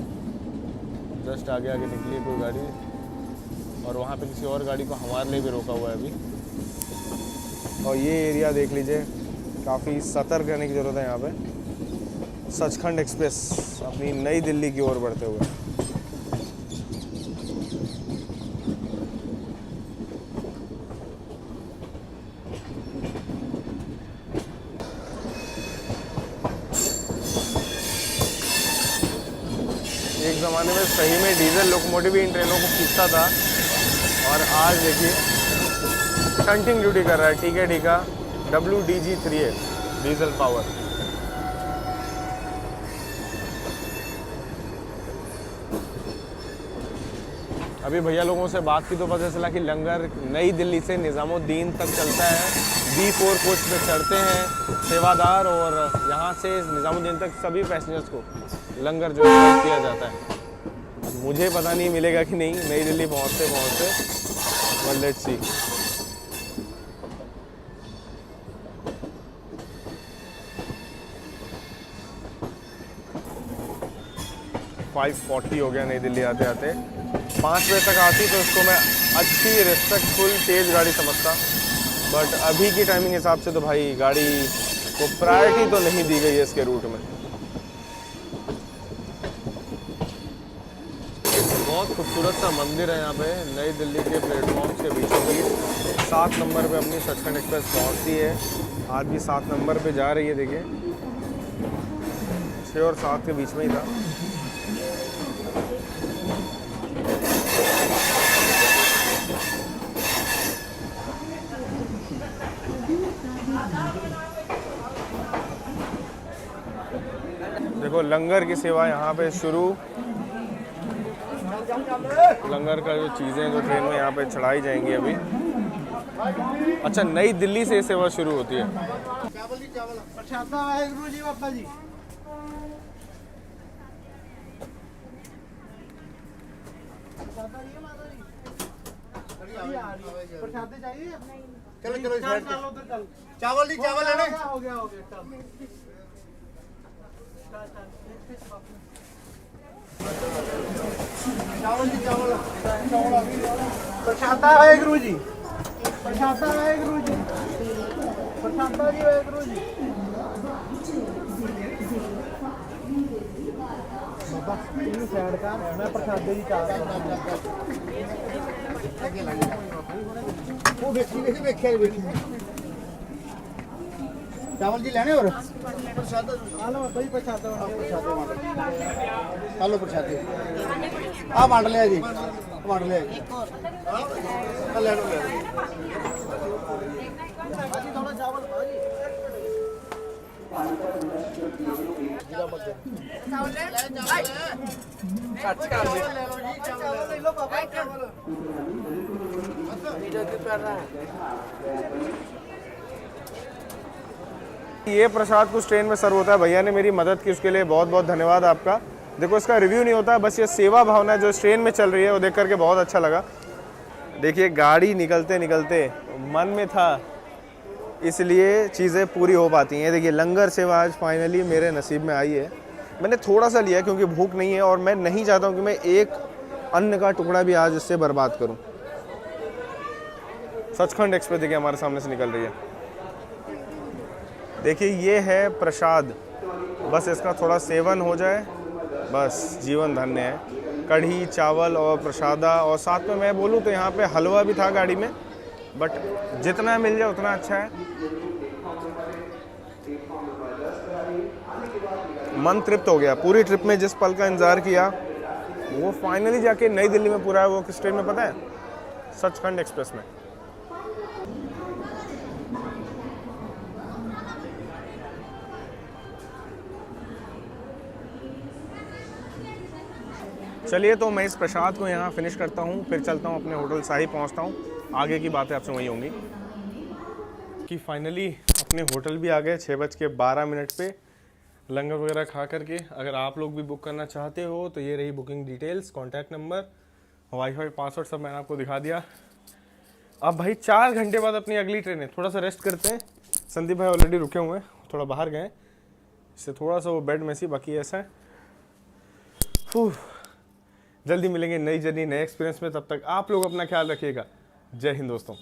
जस्ट आगे आगे निकली है कोई गाड़ी, और वहाँ पे किसी और गाड़ी को हमारे लिए भी रोका हुआ है अभी। और ये एरिया देख लीजिए, काफ़ी सतर्क रहने की ज़रूरत है यहाँ पे। सचखंड एक्सप्रेस अपनी नई दिल्ली की ओर बढ़ते हुए। एक ज़माने में सही में डीजल लोकोमोटिव इन ट्रेनों को खींचता था, और आज देखिए शंटिंग ड्यूटी कर रहा है। ठीक है WDG3A डीजल पावर। अभी भैया लोगों से बात की तो पता चला कि लंगर नई दिल्ली से निज़ामुद्दीन तक चलता है। B4 कोच पे चढ़ते हैं सेवादार, और यहाँ से निज़ामुद्दीन तक सभी पैसेंजर्स को लंगर जो है दिया जाता है। मुझे पता नहीं मिलेगा कि नहीं नई दिल्ली पहुँचते पहुँचते, लेट्स सी। 5:40 हो गया नई दिल्ली आते आते। 5 बजे तक आती तो इसको मैं अच्छी रिस्पेक्टफुल तेज़ गाड़ी समझता, बट अभी की टाइमिंग हिसाब से तो भाई गाड़ी को प्रायोरिटी तो नहीं दी गई है इसके रूट में। बहुत खूबसूरत सा मंदिर है यहाँ पे नई दिल्ली के प्लेटफॉर्म्स के बीचों बीच। 7 नंबर पे अपनी सचखंड एक्सप्रेस पहुँचती है, आज भी 7 नंबर पे जा रही है। देखिए 6 और 7 के बीच में ही था। देखो लंगर की सेवा यहाँ पे शुरू। लंगर का जो चीज़ें जो ट्रेन में यहाँ पे चढ़ाई जाएंगी अभी। अच्छा, नई दिल्ली से ये सेवा शुरू होती है। चावल प्रसादा वाहेगुरु जी बाबा जी। प्रसादे चाहिए? चलो चलो चावल ही चावल है ना। हो गया चावल जी चावल प्रसादा वाहेगुरु जी। प्रसादा वाहेगुरु जी। प्रसादा जी वाहेगुरु जी। बाबा ਇਹਨੂੰ ਸਾਈਡ ਕਰ, ਮੈਂ ਪ੍ਰਸਾਦੇ ਦੀ ਚਾਹ ਉਹ ਵੇਖਿਆ चावल जी लेने और प्रसादा आलो भाई प्रसादा आलो प्रसादे आ बांट लिया जी बांट लिया एक और ले लो थोड़ा चावल भाजी जिला मत चावल ले लो पापा चावल वीडियो क्लिप कर रहा है। ये प्रसाद कुछ ट्रेन में सर्व होता है। भैया ने मेरी मदद की, उसके लिए बहुत बहुत धन्यवाद आपका। देखो इसका रिव्यू नहीं होता, बस ये सेवा भावना जो इस ट्रेन में चल रही है वो देख करके बहुत अच्छा लगा। देखिए गाड़ी निकलते निकलते मन में था, इसलिए चीज़ें पूरी हो पाती हैं। देखिए लंगर सेवा आज फाइनली मेरे नसीब में आई है। मैंने थोड़ा सा लिया क्योंकि भूख नहीं है और मैं नहीं चाहता हूँ कि मैं एक अन्न का टुकड़ा भी आज इससे बर्बाद करूँ। सचखंड एक्सप्रेस देखिए हमारे सामने से निकल रही है। देखिए ये है प्रसाद, बस इसका थोड़ा सेवन हो जाए बस जीवन धन्य है। कढ़ी चावल और प्रसादा, और साथ में मैं बोलूँ तो यहाँ पे हलवा भी था गाड़ी में, बट जितना मिल जाए उतना अच्छा है। मन तृप्त हो गया। पूरी ट्रिप में जिस पल का इंतज़ार किया वो फाइनली जाके नई दिल्ली में पूरा है। वो किस ट्रेन में पता है? सचखंड एक्सप्रेस में। चलिए तो मैं इस प्रसाद को यहाँ फिनिश करता हूँ, फिर चलता हूँ अपने होटल शाही पहुँचता हूँ। आगे की बातें आपसे वही होंगी। कि फाइनली अपने होटल भी आ गए 6:12 पे लंगर वगैरह खा करके। अगर आप लोग भी बुक करना चाहते हो तो ये रही booking details, contact number, wifi password सब मैंने आपको दिखा दिया। अब भाई 4 घंटे बाद अपनी अगली ट्रेन है, थोड़ा सा रेस्ट करते हैं। संदीप भाई ऑलरेडी रुके हुए हैं, थोड़ा बाहर गए, इससे थोड़ा सा वो बेड में सी, बाकी ऐसा है। जल्दी मिलेंगे नई जर्नी नए एक्सपीरियंस में, तब तक आप लोग अपना ख्याल रखिएगा। जय हिंद दोस्तों।